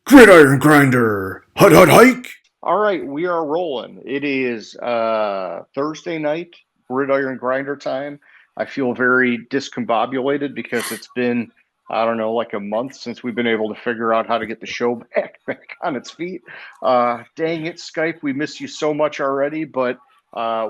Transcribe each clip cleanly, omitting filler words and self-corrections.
Gridiron grinder, hut hut hike. All right, we are rolling. It is Thursday night, Gridiron Grinder time. I feel very discombobulated because it's been, I don't know, like a month since we've been able to figure out how to get the show back on its feet. Dang it, Skype, we miss you so much already, but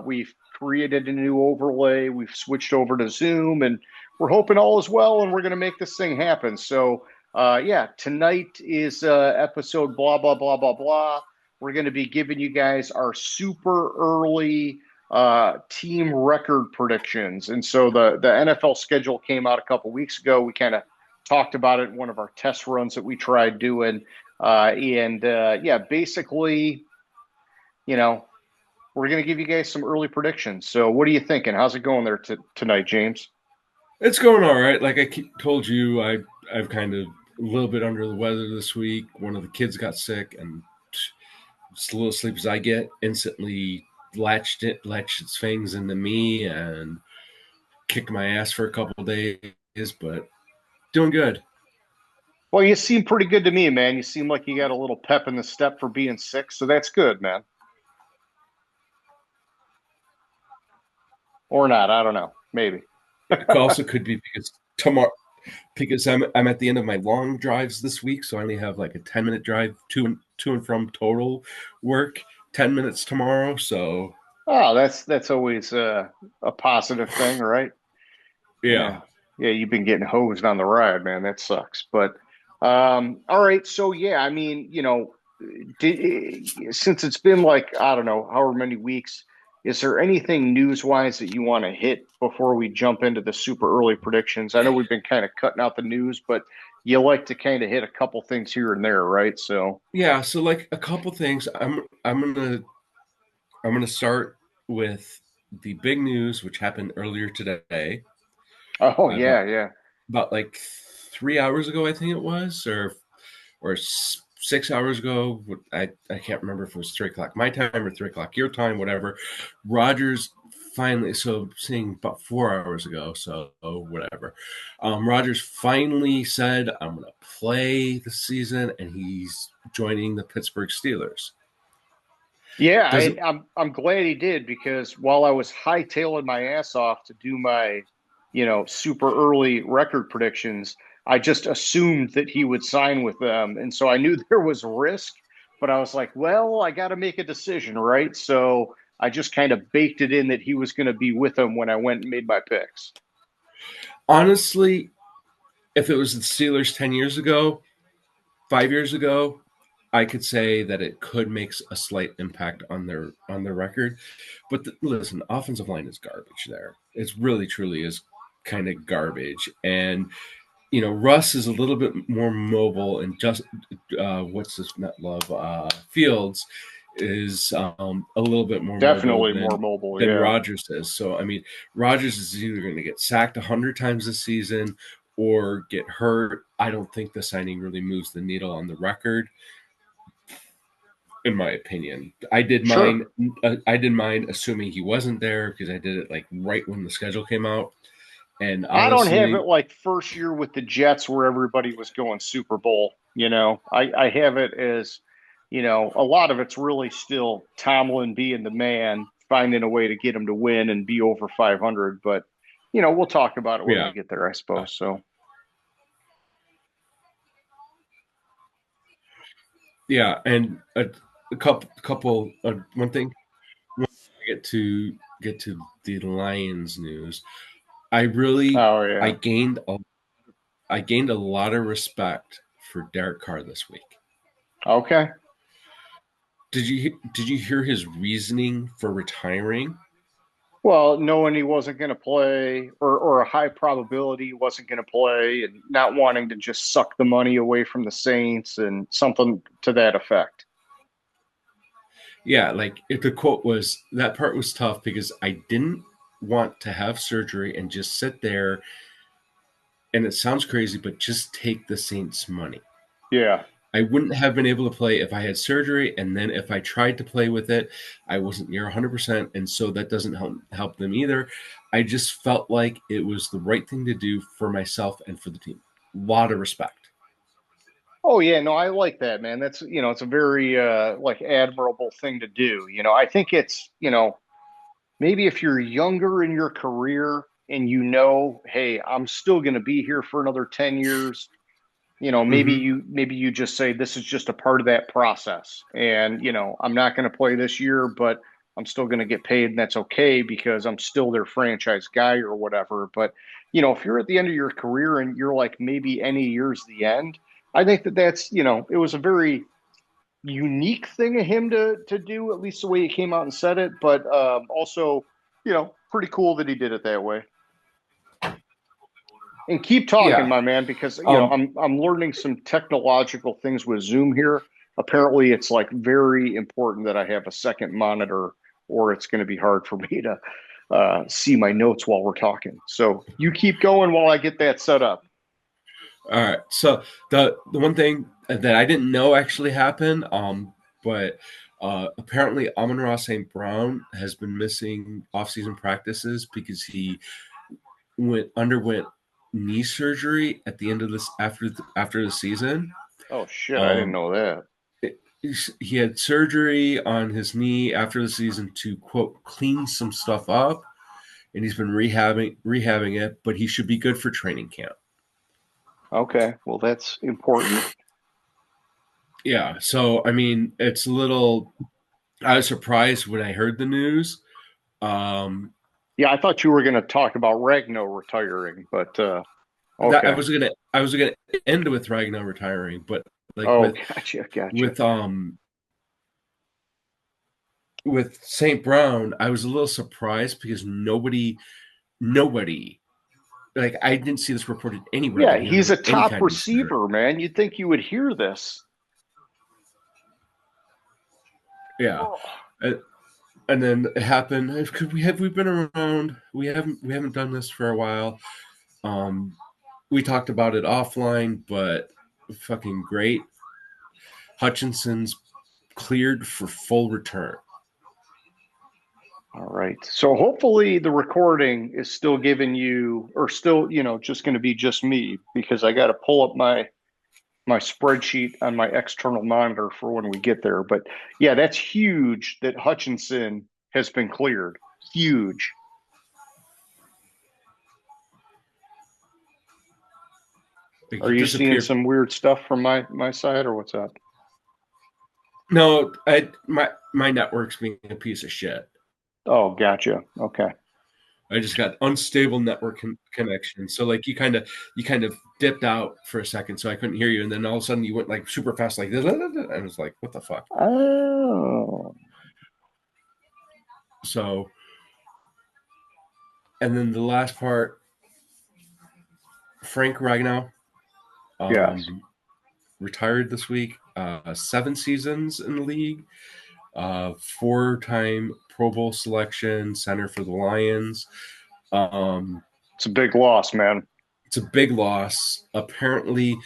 we've created a new overlay. We've switched over to Zoom, and we're hoping all is well, and we're going to make this thing happen. So, yeah, tonight is episode blah blah blah blah blah. We're going to be giving you guys our super early team record predictions. And so the NFL schedule came out a couple weeks ago. We kind of talked about it in one of our test runs that we tried doing. Yeah, basically, you know, we're going to give you guys some early predictions. So what are you thinking? How's it going there tonight, James? It's going all right. Like told you, I've kind of a little bit under the weather this week. One of the kids got sick, and as little sleep as I get, instantly latched its fangs into me and kicked my ass for a couple of days. But doing good. Well, you seem pretty good to me, man. You seem like you got a little pep in the step for being sick. So that's good, man. Or not. I don't know. Maybe. It also could be because tomorrow, because I'm at the end of my long drives this week, so I only have like a 10-minute drive to and from total work. 10 minutes tomorrow, so Oh, that's always a positive thing, right? yeah. Yeah. Yeah, you've been getting hosed on the ride, man. That sucks. But all right, so yeah, I mean, since it's been like, I don't know, however many weeks, is there anything news-wise that you want to hit before we jump into the super early predictions? I know we've been kind of cutting out the news, but you like to kind of hit a couple things here and there, right? So, Yeah, so like a couple things. I'm gonna start with the big news, which happened earlier today. oh About yeah, yeah. like 3 hours ago, I think it was, or 6 hours ago. I can't remember if it was 3 o'clock my time or 3 o'clock your time, whatever. Rogers finally, so saying about 4 hours ago, so whatever. Rogers finally said, "I'm going to play the season," and he's joining the Pittsburgh Steelers. Yeah, Doesn't I'm glad he did because while I was hightailing my ass off to do my, super early record predictions, I just assumed that he would sign with them, and so I knew there was risk, but I was like, well, I got to make a decision, right? So I just kind of baked it in that he was going to be with them when I went and made my picks. honestly, if it was the Steelers 10 years ago, 5 years ago, I could say that it could make a slight impact on their record. But listen, offensive line is garbage. There, it's really truly is kind of garbage. And Russ is a little bit more mobile, and just what's this net love Fields is a little bit more mobile Definitely more mobile, than yeah. Rodgers is. So I mean, Rodgers is either going to get sacked 100 times this season or get hurt. I don't think the signing really moves the needle on the record, in my opinion. Sure. I did mine assuming he wasn't there because I did it like right when the schedule came out. And I don't have it honestly, like first year with the Jets where everybody was going Super Bowl. I have it as, a lot of it's really still Tomlin being the man, finding a way to get him to win and be over 500. But, we'll talk about it when yeah, we get there, I suppose. So, yeah, and couple one thing. When I get to the Lions news, I really oh, I yeah. gained a I gained a lot of respect for Derek Carr this week. Okay. Did you hear his reasoning for retiring? Well, knowing he wasn't going to play or a high probability he wasn't going to play and not wanting to just suck the money away from the Saints and something to that effect. Yeah, like if the quote was that part was tough because I didn't want to have surgery and just sit there, and it sounds crazy, but just take the Saints' money. Yeah. I wouldn't have been able to play if I had surgery, and then if I tried to play with it, I wasn't near 100%, and so that doesn't help them either. I just felt like it was the right thing to do for myself and for the team. A lot of respect. Oh yeah, no, I like that, man. That's, it's a very like admirable thing to do. I think it's, maybe if you're younger in your career and hey, I'm still going to be here for another 10 years, maybe Hmm. you just say this is just a part of that process. And, I'm not going to play this year, but I'm still going to get paid and that's okay because I'm still their franchise guy or whatever. But, if you're at the end of your career and you're like maybe any year's the end, I think that's, it was a very unique thing of him to do, at least the way he came out and said it, but also, pretty cool that he did it that way. And keep talking, Yeah. my man, because Um, I'm learning some technological things with Zoom here. Apparently, it's like very important that I have a second monitor, or it's going to be hard for me to see my notes while we're talking. So you keep going while I get that set up. all right. So the one thing that I didn't know actually happened, but apparently Amon-Ra St. Brown has been missing off-season practices because he underwent knee surgery at the end of this after the season. Oh shit, I didn't Um, know that. he had surgery on his knee after the season to quote clean some stuff up, and he's been rehabbing it, but he should be good for training camp. Okay, well that's important. Yeah, so I mean, it's a little. I was surprised when I heard the news. Um, Yeah, I thought you were going to talk about Ragno retiring, but that okay. I was gonna end with Ragnar retiring, but like Oh, gotcha. with with St. Brown, I was a little surprised because nobody, like I didn't see this reported anywhere Yeah, that he he's underwent a any top kind of surgery. receiver, man. You'd think you would hear this. Yeah, Oh, and, and then it happened. We've been around. We haven't done this for a while. Um, we talked about it offline, but fucking great. Hutchinson's cleared for full return. all right. So hopefully the recording is still giving you, or still, just going to be just me because I got to pull up my spreadsheet on my external monitor for when we get there. But yeah, that's huge that Hutchinson has been cleared. Huge. Like Are he you seeing disappeared. some weird stuff from my side or what's up? No, my network's being a piece of shit. Oh, gotcha. Okay. I just got unstable network connection. So like you kind of dipped out for a second, so I couldn't hear you, and then all of a sudden you went like super fast, like this. And I was like, what the fuck? Oh, So, and then the last part, Frank Ragnow, yes. um, retired this week. 7 seasons in the league. 4-time Pro Bowl selection, center for the Lions. Um, It's a big loss, man. it's a big loss. Apparently,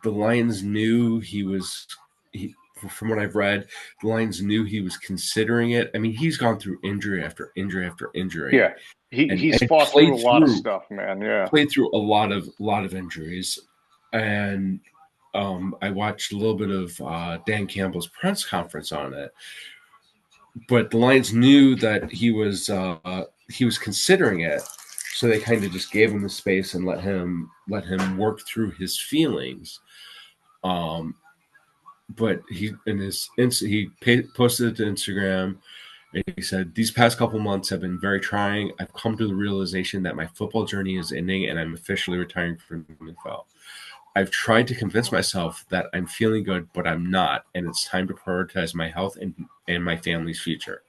the Lions knew he was. He, from what I've read, the Lions knew he was considering it. I mean, he's gone through injury after injury after injury, Yeah. He's and fought through a lot of stuff, man. Yeah. played through a lot of injuries. And I watched a little bit of Dan Campbell's press conference on it, but the Lions knew that he was considering it, so they kind of just gave him the space and let him work through his feelings. Um, but he posted it to Instagram, and he said these past couple months have been very trying. I've come to the realization that my football journey is ending, and I'm officially retiring from the NFL. I've tried to convince myself that I'm feeling good, but I'm not, and it's time to prioritize my health and my family's future.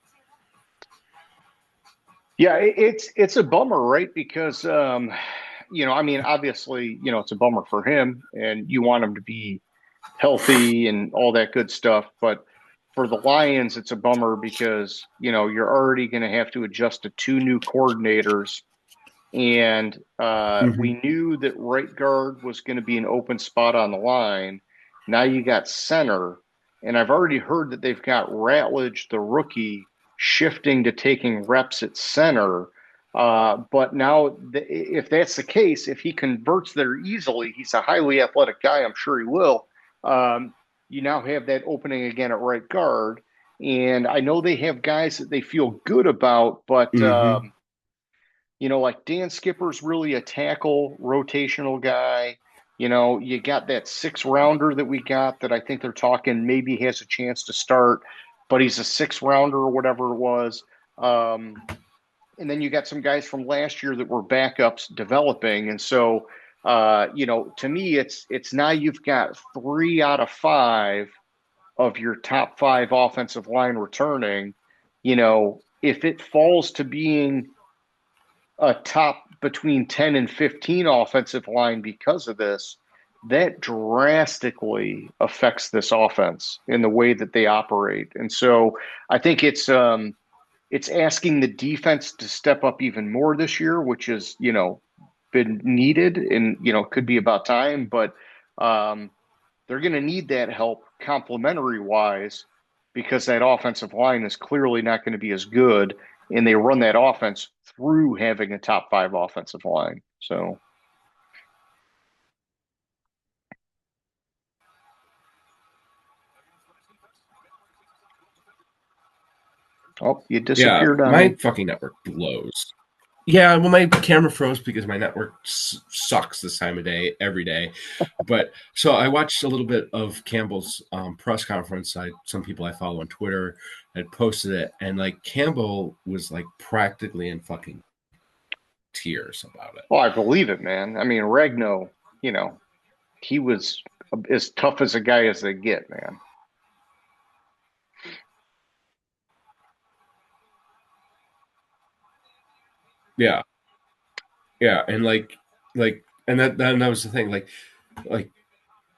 Yeah, it's a bummer, right? Because I mean, obviously, it's a bummer for him and you want him to be healthy and all that good stuff, but for the Lions, it's a bummer because, you're already going to have to adjust to two new coordinators. And Mm-hmm. we knew that right guard was going to be an open spot on the line. Now you got center. And I've already heard that they've got Ratledge, the rookie, shifting to taking reps at center. But now, if that's the case, if he converts there easily, he's a highly athletic guy. I'm sure he will. You now have that opening again at right guard. And I know they have guys that they feel good about, but Mm-hmm. like Dan Skipper's really a tackle rotational guy. You got that six rounder that we got that I think they're talking maybe has a chance to start, but he's a six rounder or whatever it was. Um, and then you got some guys from last year that were backups developing. And so, to me, it's now you've got 3 out of 5 of your top 5 offensive line returning. If it falls to being a top between 10 and 15 offensive line because of this, that drastically affects this offense in the way that they operate. And so I think it's asking the defense to step up even more this year, which is, been needed and, could be about time, but um, they're going to need that help complementary wise because that offensive line is clearly not going to be as good. And they run that offense through having a top 5 offensive line. So, oh, you Yeah, disappeared on my me. fucking network blows. Yeah, well, my camera froze because my network sucks this time of day, every day. But so I watched a little bit of Campbell's press conference. Some people I follow on Twitter had posted it, and like Campbell was like practically in fucking tears about it. Oh, I believe it, man. I mean, Ragno, he was as tough as a guy as they get, man. Yeah, yeah, and and that was the thing, like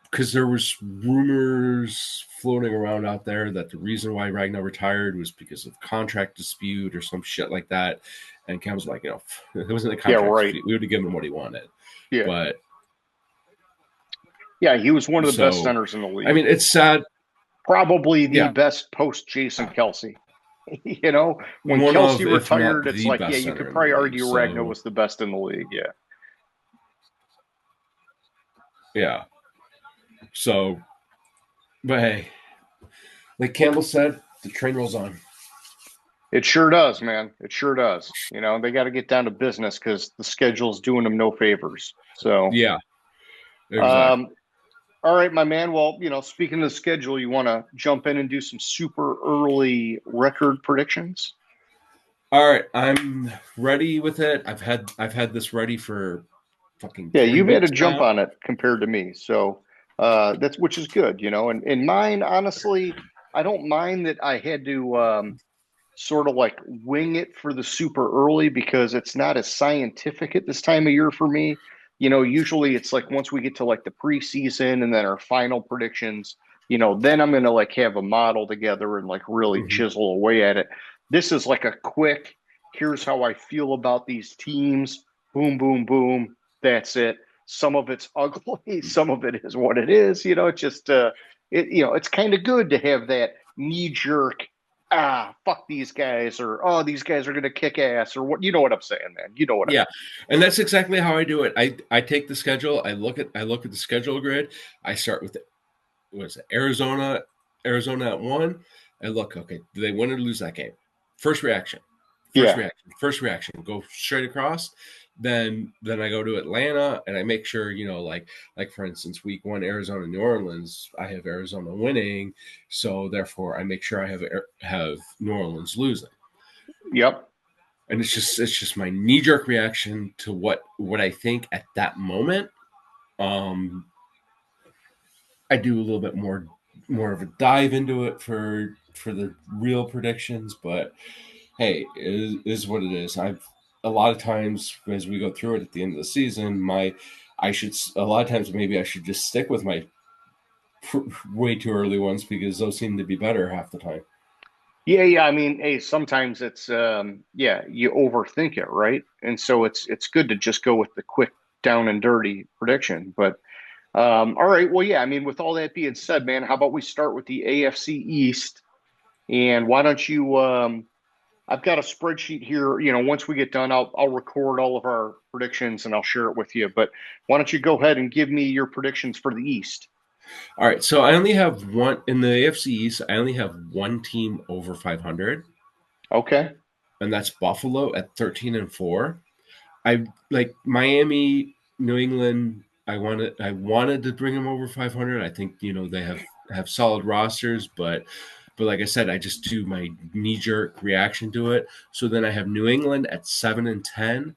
because there was rumors floating around out there that the reason why Ragnar retired was because of contract dispute or some shit like that. And Cam was like, it wasn't a Yeah, contract right. dispute. We would have given him what he wanted. Yeah. But Yeah, he was one of the best so, centers in the I league. mean, it's sad. Probably the Yeah, best post Jason Kelsey. When one Kelsey of, if not retired, it's the like, yeah, best you could center in the probably league. argue Ragnar So, was the best in the league. Yeah. yeah. So, but hey, like Campbell said, the train rolls on. It sure does, man. It sure does. They got to get down to business because the schedule's doing them no favors. So, Yeah, exactly. um, all right, my man. Well, speaking of the schedule, you want to jump in and do some super early record predictions? All right, I'm ready with it. I've had this ready for fucking Yeah, 3 you've had a weeks jump now. on it compared to me. So that's which is good, And mine, honestly, I don't mind that I had to sort of like wing it for the super early because it's not as scientific at this time of year for me. Usually it's like once we get to like the preseason and then our final predictions, then I'm gonna like have a model together and like really Mhm. chisel away at it. This is like a quick, here's how I feel about these teams. Boom, boom, boom. That's it. Some of it's ugly, some of it is what it is. It's kind of good to have that knee jerk fuck these guys, or oh, these guys are gonna kick ass, or what, you know what I'm saying, man. You know what I Yeah, mean. and that's exactly how I do it. I take the schedule. I look at the schedule grid. I start with was it, Arizona at 1. I look, okay, do they win or lose that game? First reaction, first Yeah. reaction, first reaction. Go straight across. Then I go to Atlanta and I make sure like for instance, week 1 Arizona New Orleans. I have Arizona winning, so therefore I make sure I have New Orleans losing. Yep. And it's just my knee jerk reaction to what I think at that moment. Um, I do a little bit more of a dive into it for the real predictions, but hey, it is what it is. I've a lot of times as we go through it at the end of the season, my I should a lot of times maybe I should just stick with my way too early ones because those seem to be better half the time. Yeah, yeah. I mean, hey, sometimes it's yeah, you overthink it, right? And so it's good to just go with the quick down and dirty prediction. But all right, well, yeah, I mean, with all that being said, man, how about we start with the AFC East? And why don't you I've got a spreadsheet here. Once we get done, I'll record all of our predictions and I'll share it with you. But why don't you go ahead and give me your predictions for the East? All right, so I only have one in the AFC East. I only have one team over 500, Okay. and that's Buffalo at 13-4. I like Miami, New England. I wanted to bring them over 500. I think they have solid rosters, but like I said, I just do my knee jerk reaction to it. So then I have New England at 7-10,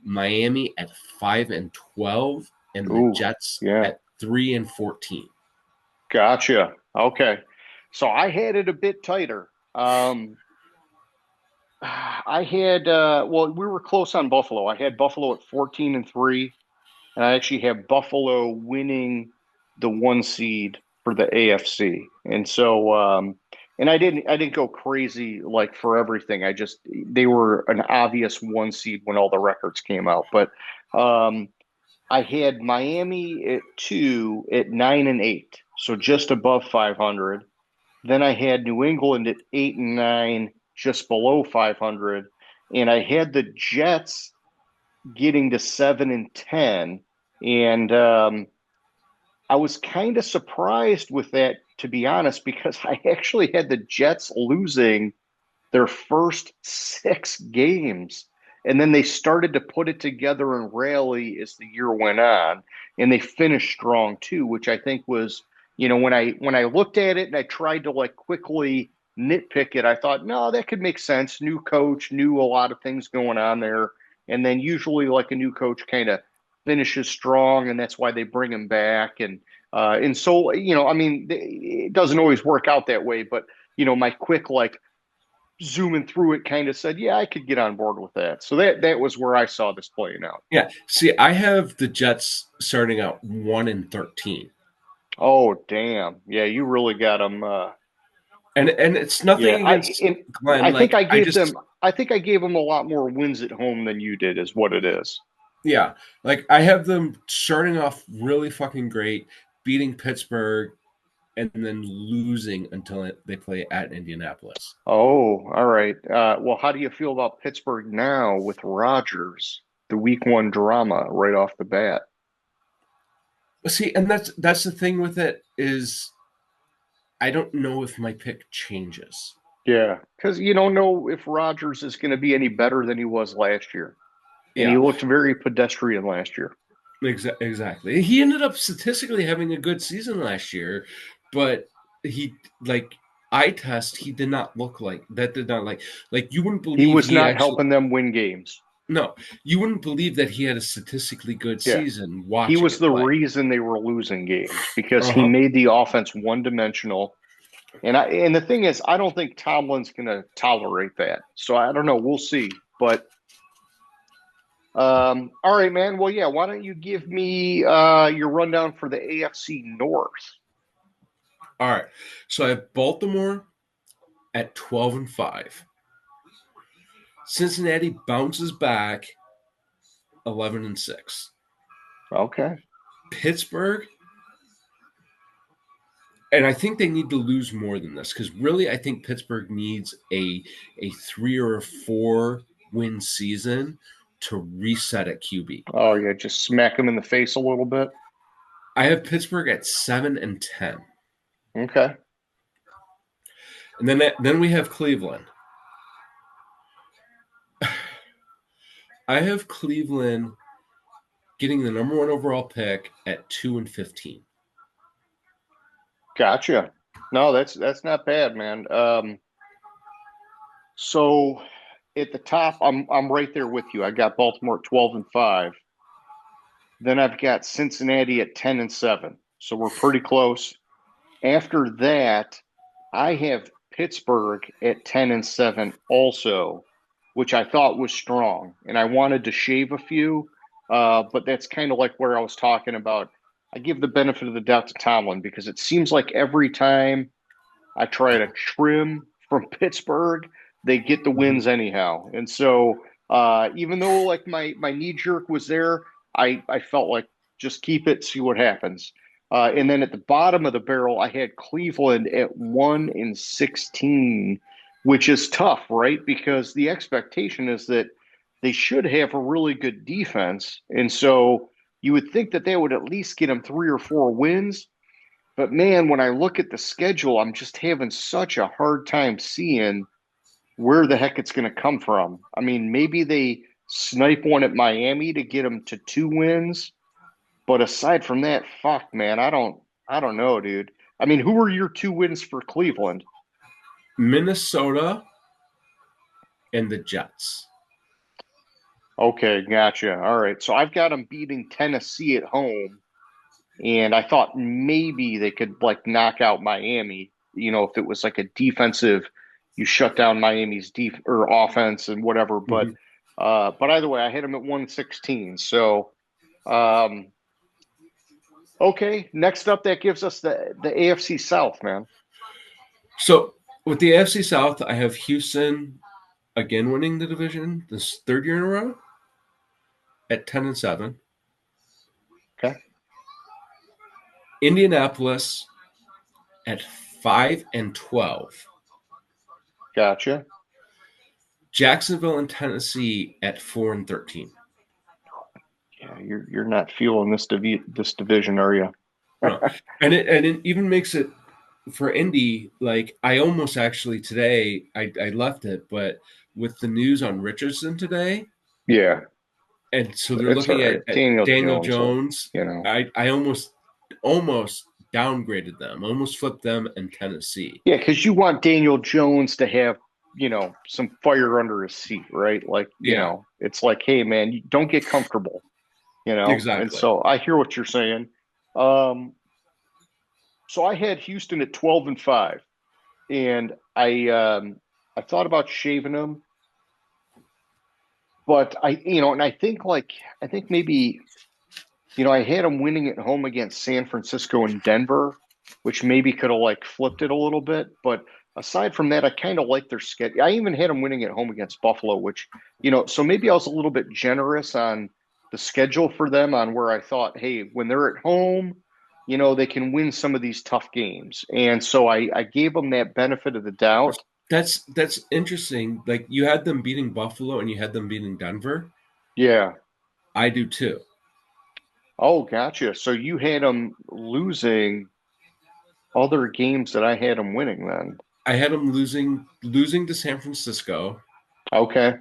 Miami at 5-12, and the Ooh, Jets yeah. at 3-14. Gotcha. Okay. So I had it a bit tighter. I had well, we were close on Buffalo. I had Buffalo at 14-3, and I actually have Buffalo winning the one seed for the AFC. And so and I didn't go crazy like for everything. I just they were an obvious one seed when all the records came out. But um I had Miami at 2 at 9-8, so just above 500. Then I had New England at 8-9, just below 500, and I had the Jets getting to 7-10. And I was kind of surprised with that, to be honest, because I actually had the Jets losing their first six games. And then they started to put it together and rally as the year went on. And they finished strong too, which I think was, when I looked at it and I tried to like quickly nitpick it, I thought, no, that could make sense. New coach, knew a lot of things going on there. And then usually like a new coach kind of finishes strong, and that's why they bring him back. And so, I mean, it doesn't always work out that way, but my quick like zooming through it kind of said, yeah, I could get on board with that. So that was where I saw this playing out. Yeah. See, I have the Jets starting out 1-13. Oh, damn. Yeah, you really got them. And it's Yeah, nothing against Glenn. I think Like I I gave just them I think I gave them a lot more wins at home than you did, is what it is. yeah, like I have them starting off really fucking great, beating Pittsburgh, and then losing until they play at Indianapolis. Oh, all right. Well, how do you feel about Pittsburgh now with Rodgers? The week one drama right off the bat. See, and that's the thing with it is I don't know if my pick changes. Yeah, because you don't know if Rodgers is going to be any better than he was last year. And he Yeah, looked very pedestrian last year. exactly. He ended up statistically having a good season last year, but he like eye test, he did not look like that. Did not like you wouldn't He believe was he not actually helping them win games. no, you wouldn't believe that he had a statistically good Yeah. season He watching was it the play. reason they were losing games because Uh he huh. made the offense one dimensional. And the thing is, I don't think Tomlin's going to tolerate that. So I don't know. We'll see. But all right, man. Well, yeah. Why don't you give me your rundown for the AFC North? All right. So I have Baltimore at 12-5. Cincinnati bounces back 11-6. Okay. Pittsburgh, and I think they need to lose more than this because really I think Pittsburgh needs a 3 or 4 win season to reset at QB. Oh yeah, just smack him in the face a little bit. I have Pittsburgh at 7-10, Okay. and then we have Cleveland. I have Cleveland getting the number one overall pick at 2-15. Gotcha. No, that's not bad, man. So at the top, I'm right there with you. I got Baltimore at 12-5. Then I've got Cincinnati at 10-7. So we're pretty close. After that, I have Pittsburgh at 10-7 also, which I thought was strong. And I wanted to shave a few, but that's kind of like where I was talking about. I give the benefit of the doubt to Tomlin because it seems like every time I try to trim from Pittsburgh, they get the wins Mhm. anyhow. And so even though like my knee jerk was there, I felt like just keep it, see what happens. And then at the bottom of the barrel, I had Cleveland at 1-16, which is tough, right? Because the expectation is that they should have a really good defense. And so you would think that they would at least get them 3 or 4 wins. But man, when I look at the schedule, I'm just having such a hard time seeing where the heck it's going to come from. I mean, maybe they snipe one at Miami to get them to 2 wins, but aside from that, fuck, man, I don't know, dude. I mean, who are your 2 wins for Cleveland? Minnesota and the Jets. Okay, gotcha. All right, so I've got them beating Tennessee at home, and I thought maybe they could like knock out Miami. If it was like a defensive, you shut down Miami's def or offense and whatever. But Mhm. but either way, I hit them at 116. So um, okay, next up, that gives us the AFC South, man. So with the AFC South, I have Houston again winning the division this third year in a row at 10-7. Okay, Indianapolis at 5-12. gotcha. Jacksonville and Tennessee at 4-13. Yeah, you're not feeling this division, are you? No. And it even makes it for Indy, like I almost actually today I left it, but with the news on Richardson today, Yeah, and so they're it's all looking right. at Daniel Daniel Jones, Jones. you know. I almost downgraded them, almost flipped them in Tennessee. Yeah, because you want Daniel Jones to have, some fire under his seat, right? Like, Yeah, it's like, hey, man, you don't get comfortable. And exactly. so I hear what you're saying. Um, so I had Houston at 12-5, and I thought about shaving them, but and I think maybe I had them winning at home against San Francisco and Denver, which maybe could have like flipped it a little bit. But aside from that, I kind of like their schedule. I even had them winning at home against Buffalo, which, so maybe I was a little bit generous on the schedule for them on where I thought, hey, when they're at home, they can win some of these tough games. And so I gave them that benefit of the doubt. That's interesting. Like you had them beating Buffalo and you had them beating Denver. Yeah. I do too. Oh, gotcha. So you had them losing other games that I had them winning then. I had them losing to San Francisco. Okay.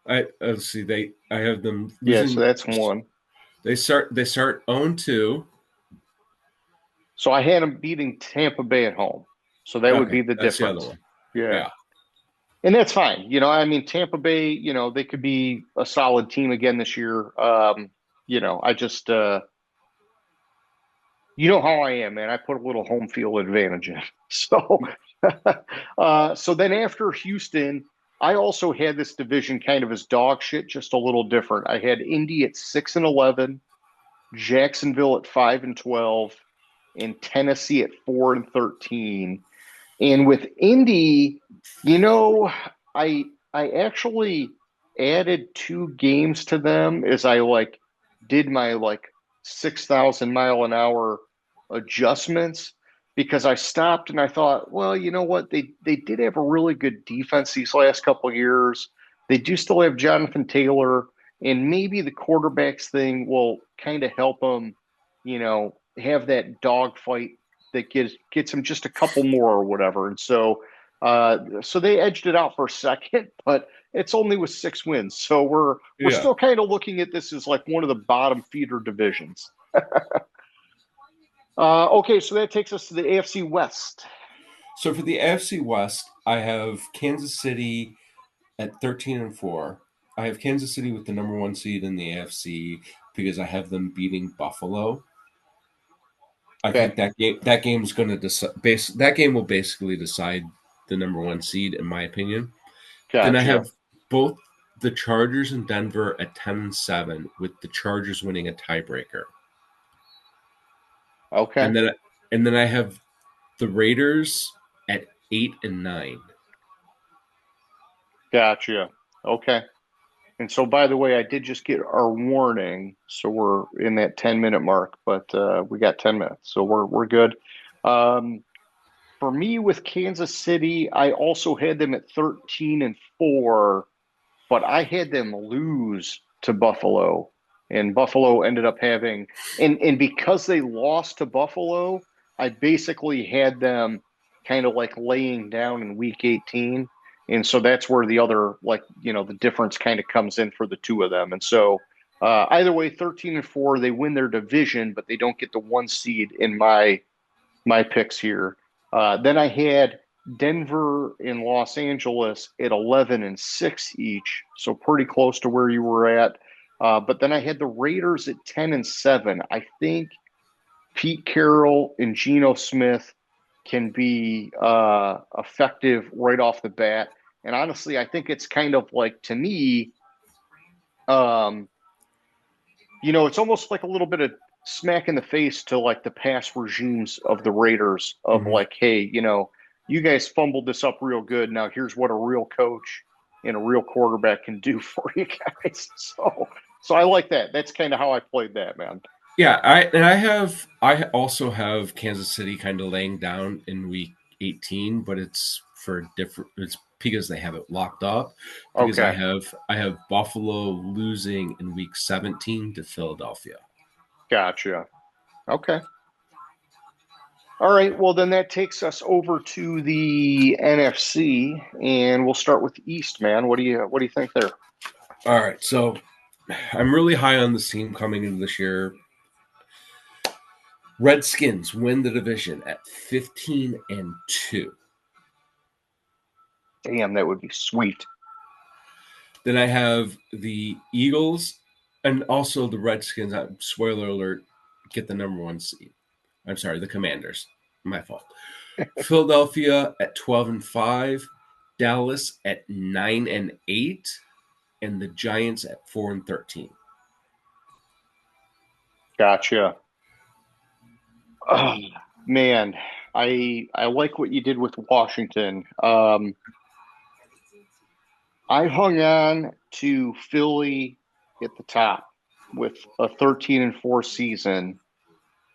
I let's see. I have them Yeah, so losing. that's one. They start 0-2. So I had them beating Tampa Bay at home. So that would Okay, be the that's the other difference. one. Yeah. Yeah, And that's fine. I mean, Tampa Bay, they could be a solid team again this year. I just, you know how I am, man. I put a little home field advantage in. So, so then after Houston, I also had this division kind of as dog shit, just a little different. I had Indy at 6-11, Jacksonville at 5-12, and Tennessee at 4-13. And with Indy, you know, I actually added 2 games to them as I like did my like 6,000 mile an hour adjustments because I stopped and I thought, well, you know what? They did have a really good defense these last couple of years. They do still have Jonathan Taylor, and maybe the quarterbacks thing will kind of help them, have that dogfight that gets them just a couple more or whatever. And so they edged it out for a second, but it's only with 6 wins. So we're yeah. still kind of looking at this as like one of the bottom feeder divisions. Okay, so that takes us to the AFC West. So for the AFC West, I have Kansas City at 13-4. I have Kansas City with the number one seed in the AFC because I have them beating Buffalo. I Okay, think that game's going to decide. That game will basically decide the number one seed, in my opinion. Then I gotcha. have both the Chargers and Denver at 10-7, with the Chargers winning a tiebreaker. Okay, And then I have the Raiders at 8-9. gotcha. Okay. And so, by the way, I did just get our warning, so we're in that 10-minute mark, but we got 10 minutes, so we're good. Um, For me, with Kansas City, I also had them at 13-4, but I had them lose to Buffalo, and Buffalo ended up having, and because they lost to Buffalo, I basically had them kind of like laying down in week 18. And so that's where the other, like, the difference kind of comes in for the two of them. And so either way, 13-4, they win their division, but they don't get the one seed in my picks here. Then I had Denver and Los Angeles at 11-6 each, so pretty close to where you were at. But then I had the Raiders at 10-7. I think Pete Carroll and Geno Smith can be effective right off the bat. And honestly, I think it's kind of like, to me, um, it's almost like a little bit of smack in the face to like the past regimes of the Raiders of Mhm. like, hey, you guys fumbled this up real good. Now here's what a real coach and a real quarterback can do for you guys. So I like that. That's kind of how I played that, man. Yeah, I also have Kansas City kind of laying down in week 18, but it's for different. It's because they have it locked up. Because Okay. I have Buffalo losing in week 17 to Philadelphia. Gotcha. Okay. All right. Well, then that takes us over to the NFC, and we'll start with the East, man. What do you think there? All right, so I'm really high on this team coming into this year. Redskins win the division at 15-2. Damn, that would be sweet. Then I have the Eagles and also the Redskins. Spoiler alert, get the number one seed. I'm sorry, the Commanders. My fault. Philadelphia at 12-5, Dallas at 9-8, and the Giants at 4-13. Gotcha. Oh, man, I like what you did with Washington. I hung on to Philly at the top with a 13-4 season,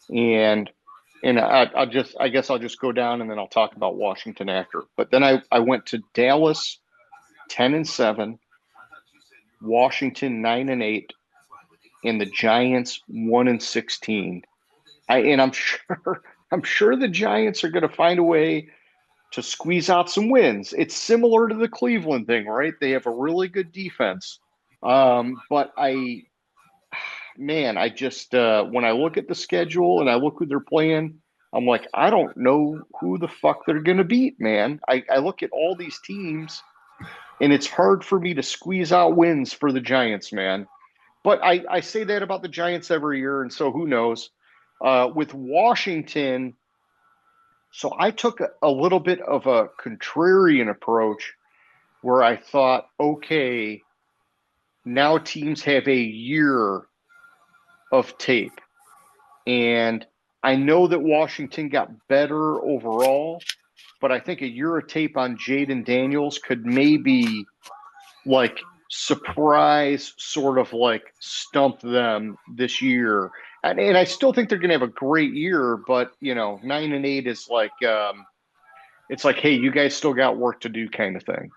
and I guess I'll just go down and then I'll talk about Washington after. But then I went to Dallas 10-7, Washington 9-8, and the Giants 1-16. I'm sure I'm sure the Giants are going to find a way to squeeze out some wins. It's similar to the Cleveland thing, right? They have a really good defense. But man, I just when I look at the schedule and I look who they're playing, I'm like, I don't know who the fuck they're gonna beat, man. I look at all these teams and it's hard for me to squeeze out wins for the Giants, man. But I say that about the Giants every year, and so who knows? With Washington, so I took a little bit of a contrarian approach where I thought, okay, now teams have a year of tape. And I know that Washington got better overall, but I think a year of tape on Jaden Daniels could maybe like surprise, sort of like stump them this year. And I still think they're going to have a great year, but 9-8 is like, it's like, hey, you guys still got work to do, kind of thing.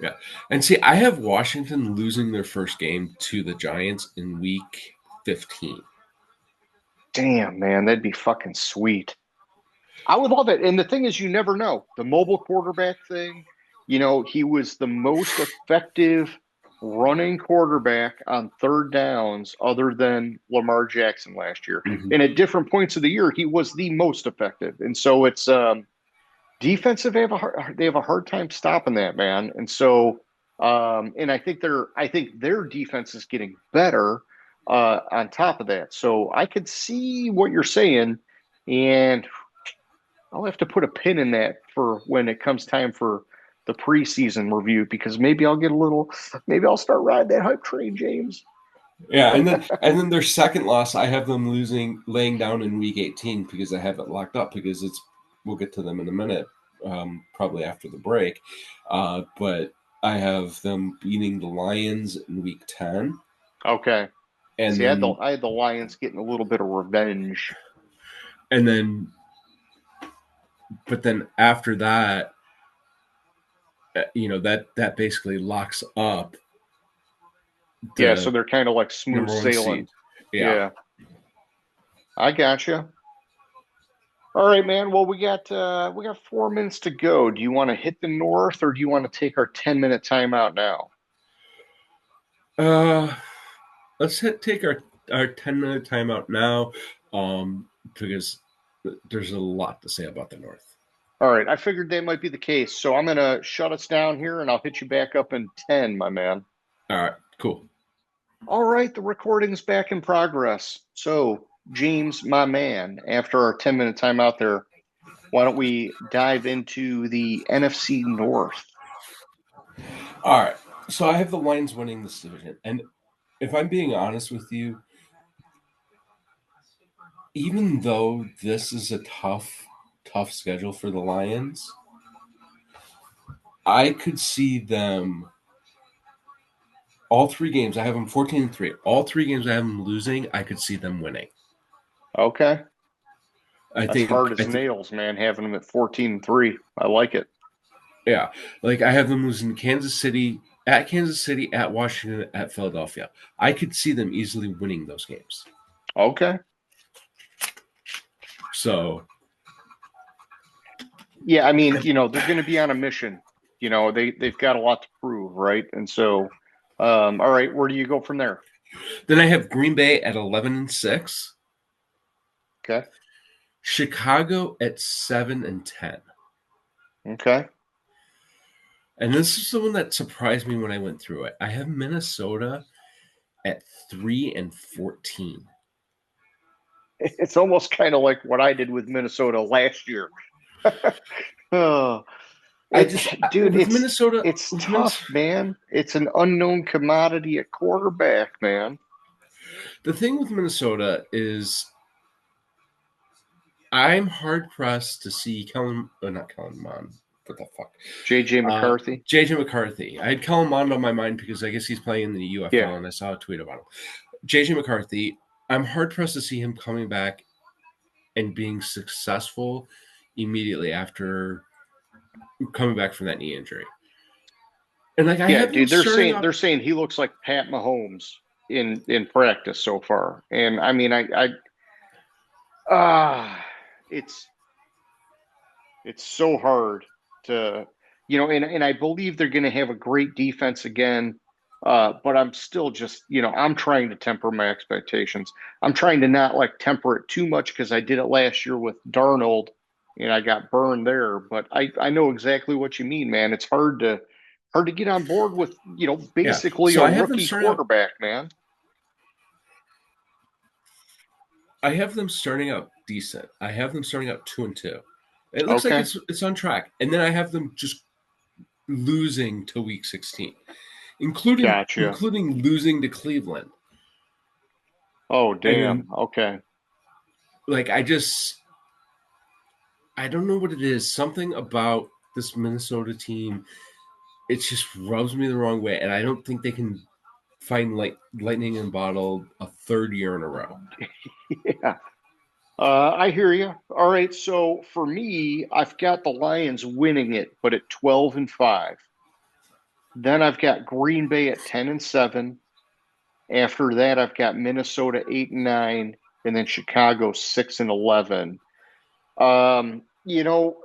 Yeah. And see, I have Washington losing their first game to the Giants in week 15. Damn, man, that'd be fucking sweet. I would love it. And the thing is, you never know. The mobile quarterback thing, he was the most effective running quarterback on third downs other than Lamar Jackson last year. Mm-hmm. And at different points of the year, he was the most effective. And so it's defensive, they have a hard time stopping that, man. And so and I think their defense is getting better on top of that. So I could see what you're saying, and I'll have to put a pin in that for when it comes time for the preseason review, because maybe I'll start riding that hype train, James. Yeah, and then their second loss, I have them laying down in week 18 because I have it locked up because we'll get to them in a minute, probably after the break. But I have them beating the Lions in week 10, Okay. and See, I had the then I had the Lions getting a little bit of revenge. and then but then after that, that basically locks up Yeah, so the they're kind of like smooth number one sailing. seed. Yeah. Yeah, I gotcha. All right, man. Well, we got 4 minutes to go. Do you want to hit the north or do you want to take our 10-minute timeout now? Uh, take our 10-minute timeout now, because there's a lot to say about the North. All right, I figured that might be the case. So I'm gonna shut us down here and I'll hit you back up in 10, my man. All right, cool. All right, the recording's back in progress. So, James, my man, after our 10-minute timeout there, why don't we dive into the NFC North? All right, so I have the Lions winning this division, and if I'm being honest with you, even though this is a tough schedule for the Lions, I could see them all three games. I have them 14-3. All three games I have them losing. I could see them winning. Okay. I That's think. hard as nails, man, having them at 14-3. I like it. Yeah, like I have them losing Kansas City, at Washington, at Philadelphia. I could see them easily winning those games. Okay. So Yeah, I mean, they're going to be on a mission. They've got a lot to prove, right? And so, all right, where do you go from there? then I have Green Bay at 11-6, Okay. Chicago at 7-10. Okay. And this is the one that surprised me when I went through it. I have Minnesota at 3-14. It's almost kind of like what I did with Minnesota last year. Oh, I just dude, with it's Minnesota it's with tough, Minnesota. man. It's an unknown commodity at quarterback, man. The thing with Minnesota is I'm hard pressed to see not Kellen Mond. What the fuck? JJ McCarthy. JJ McCarthy. I had Kellen Mond on my mind because I guess he's playing in the Yeah. UFL, and I saw a tweet about him. JJ McCarthy. I'm hard pressed to see him coming back and being successful immediately after coming back from that knee injury. And like I Yeah, have him dude, they're starting saying off. they're saying he looks like Pat Mahomes in practice so far. And I mean, I ah, it's it's so hard to, and I believe they're going to have a great defense again. But I'm still just, I'm trying to temper my expectations. I'm trying to not like temper it too much because I did it last year with Darnold and I got burned there. But I know exactly what you mean, man. It's hard to get on board with, Yeah. basically So a I have them rookie starting out. quarterback, man. I have them starting out decent. I have them starting out 2-2. It looks like Okay. it's on track, and then I have them just losing to week 16, including Gotcha. including losing to Cleveland. Oh, And then damn. Okay. like I don't know what it is. Something about this Minnesota team, it just rubs me the wrong way, and I don't think they can find like lightning in a bottle a third year in a row. Yeah. I hear you. All right, so for me, I've got the Lions winning it, but at 12-5. Then I've got Green Bay at 10-7. After that, I've got Minnesota 8-9, and then Chicago 6-11. You know,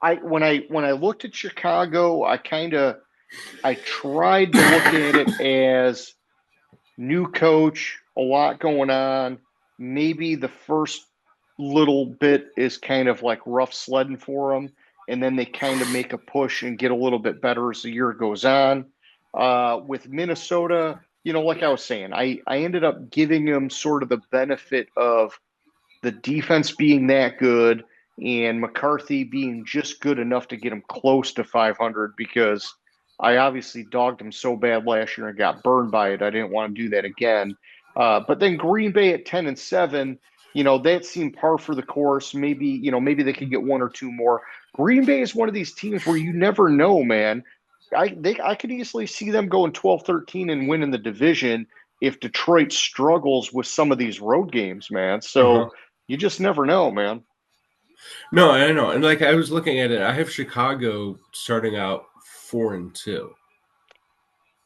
I when I looked at Chicago, I tried to look at it as new coach, a lot going on. Maybe the first little bit is kind of like rough sledding for them, and then they kind of make a push and get a little bit better as the year goes on. With Minnesota, like I was saying, I ended up giving them sort of the benefit of the defense being that good and McCarthy being just good enough to get him close to 500 because I obviously dogged him so bad last year and got burned by it. I didn't want to do that again. But then Green Bay at 10-7, that seemed par for the course. Maybe they could get one or two more. Green Bay is one of these teams where you never know, man. I could easily see them going 12-13 and winning the division if Detroit struggles with some of these road games, man. Uh-huh. So you just never know, man. No, I know. And like I was looking at it, I have Chicago starting out 4-2.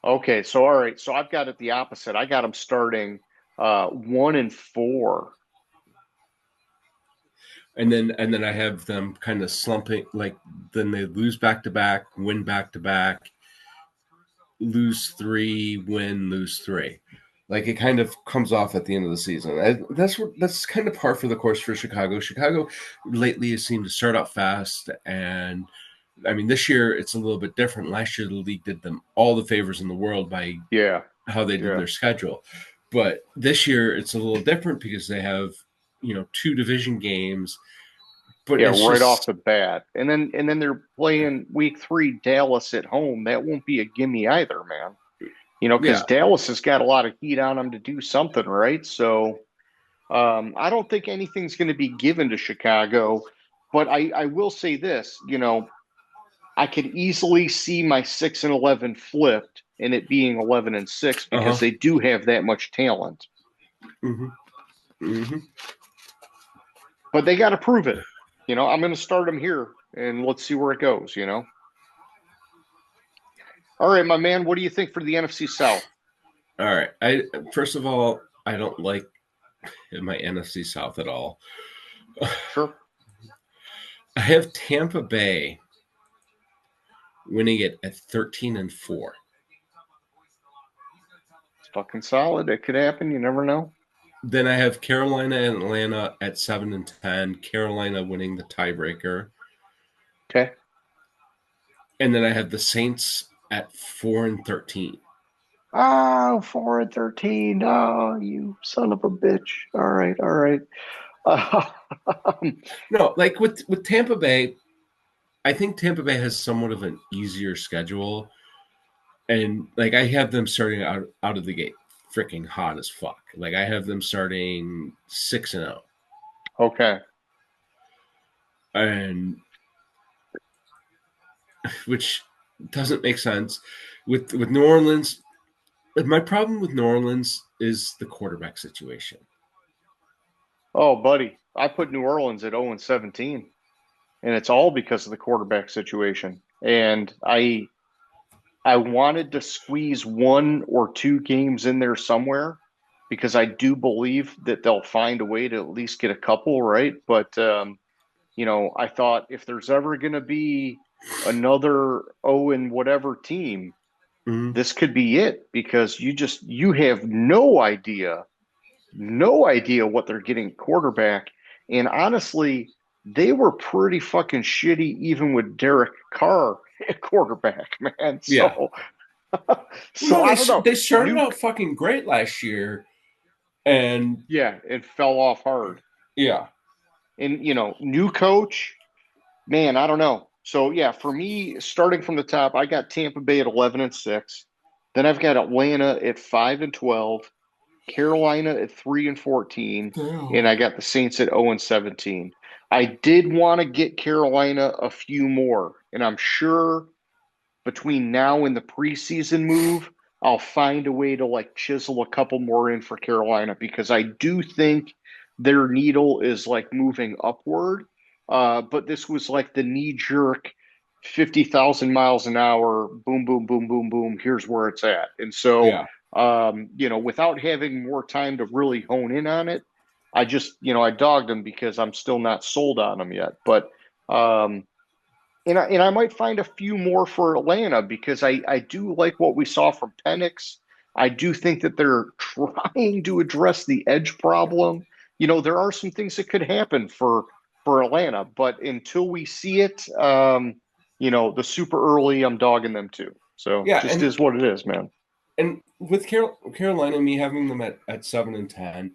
Okay, so all right, so I've got it the opposite. I got them starting 1-4. and then I have them kind of slumping, like then they lose back to back, win back to back, lose three, win, lose three. Like it kind of comes off at the end of the season. That's kind of par for the course for Chicago. Chicago lately has seemed to start out fast, and I mean this year it's a little bit different. Last year the league did them all the favors in the world by Yeah, how they did yeah, their schedule, but this year it's a little different because they have two division games, but yeah. it's Right off just the bat, and then they're playing week 3 Dallas at home. That won't be a gimme either, man. Because yeah. Dallas has got a lot of heat on them to do something, right? So I don't think anything's going to be given to Chicago. But I will say this, I could easily see my 6-11 flipped and it being 11-6 Uh because huh. they do have that much talent. Mm-hmm. Mm-hmm. But they got to prove it. I'm going to start them here and let's see where it goes. All right, my man, what do you think for the NFC South? All right. I First of all, I don't like my NFC South at all. Sure. I have Tampa Bay winning it at 13-4. It's fucking solid. It could happen. You never know. Then I have Carolina and Atlanta at 7-10. Carolina winning the tiebreaker, Okay. and then I have the Saints at 4-13. Oh, 4-13. Oh, you son of a bitch. All right, all right. Um, No, like with Tampa Bay, I think Tampa Bay has somewhat of an easier schedule, and like I have them starting out of the gate freaking hot as fuck. Like I have them starting 6-0, okay. and which doesn't make sense with New Orleans. My problem with New Orleans is the quarterback situation. Oh, buddy, I put New Orleans at 0-17, and it's all because of the quarterback situation. And I wanted to squeeze one or two games in there somewhere because I do believe that they'll find a way to at least get a couple, right? But I thought if there's ever going to be another O and whatever team, Mm-hmm. this could be it because you have no idea what they're getting quarterback. And honestly, they were pretty fucking shitty even with Derek Carr at quarterback, man. Yeah. So Well, so no, I don't know. they started New out fucking great last year, and Yeah, it fell off hard. yeah. And new coach, man, I don't know. So yeah, for me, starting from the top, I got Tampa Bay at 11-6. Then I've got Atlanta at 5-12, Carolina at 3-14, and Damn. I got the Saints at 0-17. I did want to get Carolina a few more, and I'm sure between now and the preseason move, I'll find a way to like chisel a couple more in for Carolina because I do think their needle is like moving upward. But this was like the knee jerk 50,000 miles an hour, boom, boom, boom, boom, boom. Here's where it's at. And so, Yeah. without having more time to really hone in on it, I dogged them because I'm still not sold on them yet. But, um, and I might find a few more for Atlanta because I do like what we saw from Penix. I do think that they're trying to address the edge problem. There are some things that could happen for Atlanta, but until we see it, the super early, I'm dogging them too. So Yeah, just is what it is, man. and with Carolina, me having them at 7-10,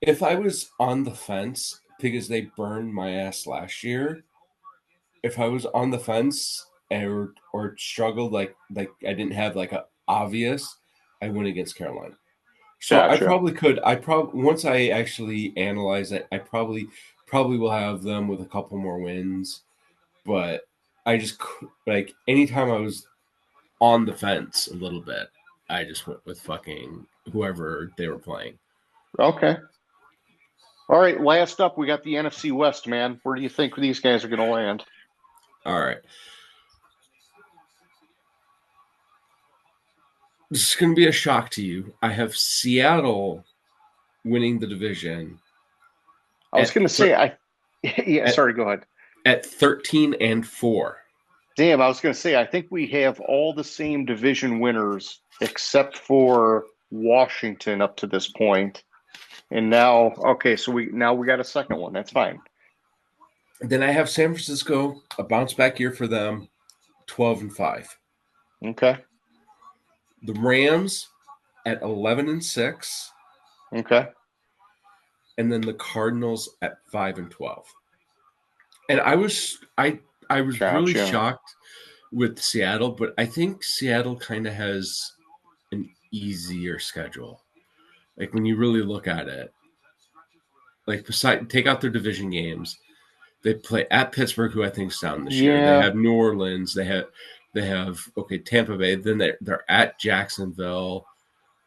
if I was on the fence because they burned my ass last year, if I was on the fence or struggled like I didn't have like a obvious, I went against Carolina. So I Gotcha. probably could. I probably once I actually analyze it, I probably will have them with a couple more wins. But I just like anytime I was on the fence a little bit, I just went with fucking whoever they were playing. Okay. All right. Last up, we got the NFC West, man. Where do you think these guys are going to land? All right, this is going to be a shock to you. I have Seattle winning the division I was at going to say, I Yeah, at sorry, go ahead. 13-4. Damn, I was going to say, I think we have all the same division winners except for Washington up to this point. And now, okay, so we got a second one. That's fine. Then I have San Francisco, a bounce back year for them, 12-5. Okay. The Rams at 11-6, Okay. and then the Cardinals at 5-12. And I was really Gotcha. shocked with Seattle, but I think Seattle kind of has an easier schedule. Like when you really look at it, like beside take out their division games, they play at Pittsburgh, who I think is down this year. They Yeah. have New Orleans. They have okay Tampa Bay. Then they're at Jacksonville.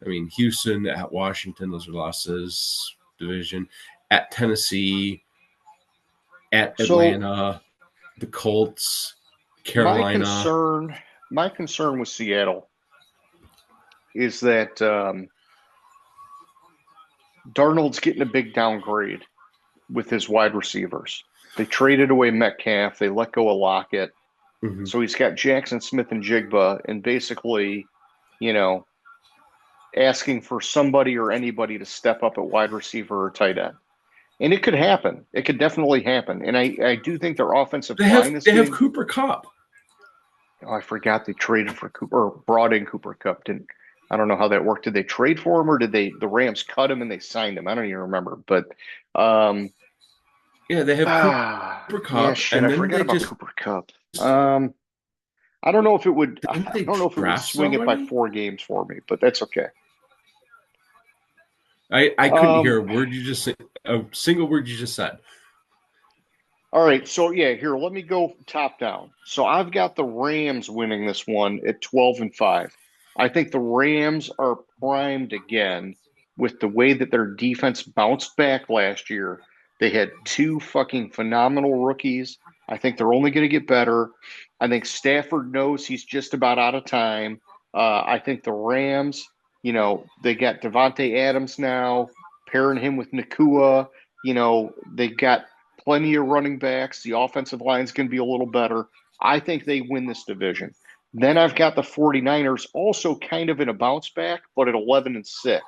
I mean Houston at Washington. Those are losses. Division at Tennessee, at So Atlanta, the Colts, my Carolina. concern, my concern with Seattle is that Darnold's getting a big downgrade with his wide receivers. They traded away Metcalf. They let go of Lockett. Mhm. So he's got Jackson Smith and Jigba, and basically, you know, asking for somebody or anybody to step up at wide receiver or tight end. And it could happen. It could definitely happen. And I do think their offensive They line have is they have getting. Cooper Cup. Oh, I forgot they traded for Cooper or brought in Cooper Cup. Didn't I don't know how that worked. Did they trade for him or did the Rams cut him and they signed him? I don't even remember. But um Yeah, they have Cooper yeah, Cup, shit, I and then forgot they about just Cooper Cup. I don't know if it would didn't I they don't know if it would draft swing it by somebody? 4 games for me, but that's okay. I couldn't Um hear a word you just said, a single word you just said. All right, so yeah, here, let me go top down. So I've got the Rams winning this one at 12-5. I think the Rams are primed again with the way that their defense bounced back last year. They had two fucking phenomenal rookies. I think they're only going to get better. I think Stafford knows he's just about out of time. I think the Rams, they got Devontae Adams now, pairing him with Nakua. They got plenty of running backs. The offensive line is going to be a little better. I think they win this division. Then I've got the 49ers also kind of in a bounce back, but at 11-6.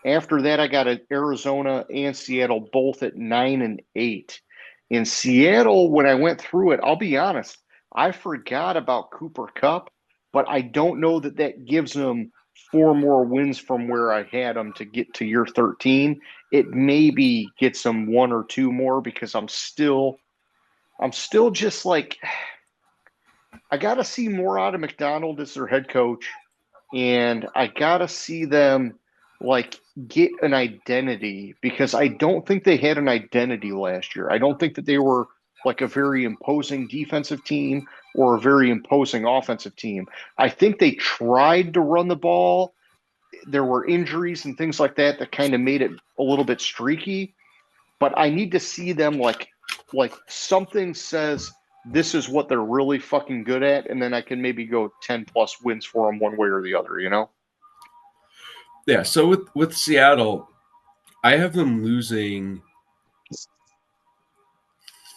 After that, I got Arizona and Seattle both at 9-8. In Seattle, when I went through it, I'll be honest, I forgot about Cooper Cup, but I don't know that that gives them 4 more wins from where I had them to get to year 13. It maybe gets them 1 or 2 more because I'm still just like I got to see more out of McDonald as their head coach, and I got to see them like get an identity because I don't think they had an identity last year. I don't think that they were like a very imposing defensive team or a very imposing offensive team. I think they tried to run the ball. There were injuries and things like that that kind of made it a little bit streaky, but I need to see them like something says this is what they're really fucking good at, and then I can maybe go 10 plus wins for them one way or the other, you know? Yeah, so with Seattle, I have them losing.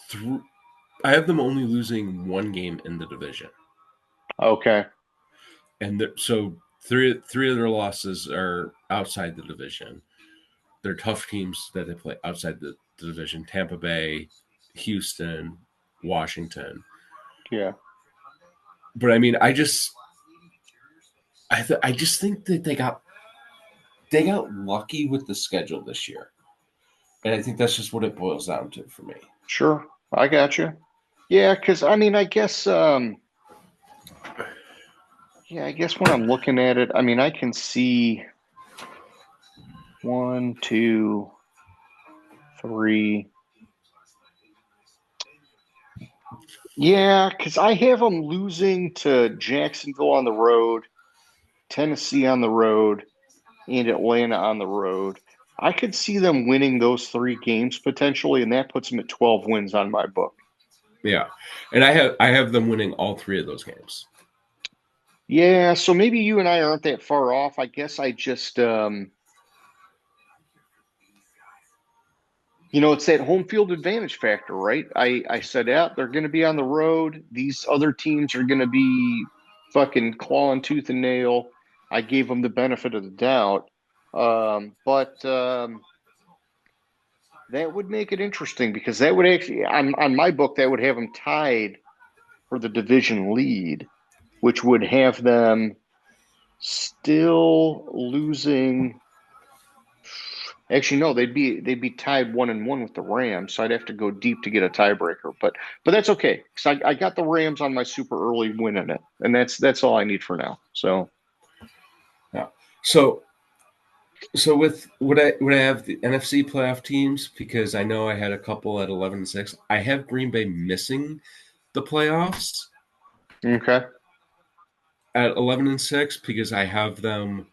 Th- I have them only losing one game in the division, Okay. and so three of their losses are outside the division. They're tough teams that they play outside the division: Tampa Bay, Houston, Washington. Yeah. But I mean, I just think that they got lucky with the schedule this year, and I think that's just what it boils down to for me. Sure. I got you. Yeah, because I mean, I guess yeah, I guess when I'm looking at it, I mean, I can see one, two, three. Yeah, because I have them losing to Jacksonville on the road, Tennessee on the road, and Atlanta on the road. I could see them winning those 3 games potentially, and that puts them at 12 wins on my book. Yeah, and I have them winning all three of those games. Yeah, so maybe you and I aren't that far off. I guess I just It's that home field advantage factor, right? I said, yeah, they're going to be on the road. These other teams are going to be fucking clawing tooth and nail. I gave them the benefit of the doubt. But that would make it interesting because that would actually, on my book, that would have them tied for the division lead, which would have them still losing. Actually, no, they'd be tied 1-1 with the Rams, so I'd have to go deep to get a tiebreaker. But that's okay because I got the Rams on my super early win in it, and that's all I need for now. So Yeah. So so with would I have the NFC playoff teams because I know I had a couple at 11-6. I have Green Bay missing the playoffs okay, at 11-6 because I have them.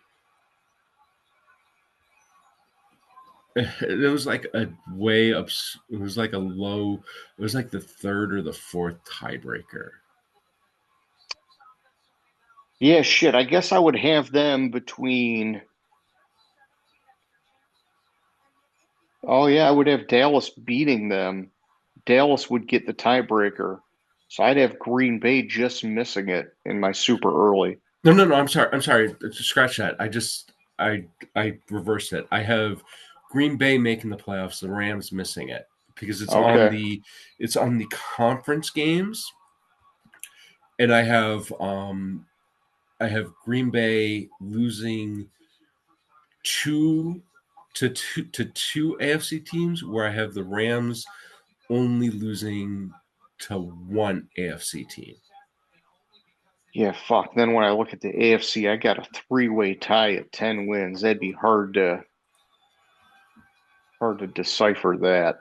It was like a way up. It was like a low. It was like the third or the fourth tiebreaker. yeah, shit. I guess I would have them between. Oh yeah, I would have Dallas beating them. Dallas would get the tiebreaker, so I'd have Green Bay just missing it in my super early. No, no, no. I'm sorry. I'm sorry. Scratch that. I reversed it. I have Green Bay making the playoffs. The Rams missing it because Okay. it's on the conference games, and I have Green Bay losing two two AFC teams, where I have the Rams only losing to one AFC team. Yeah, fuck. Then when I look at the AFC, I got a three-way tie at 10 wins. That'd be hard to decipher that.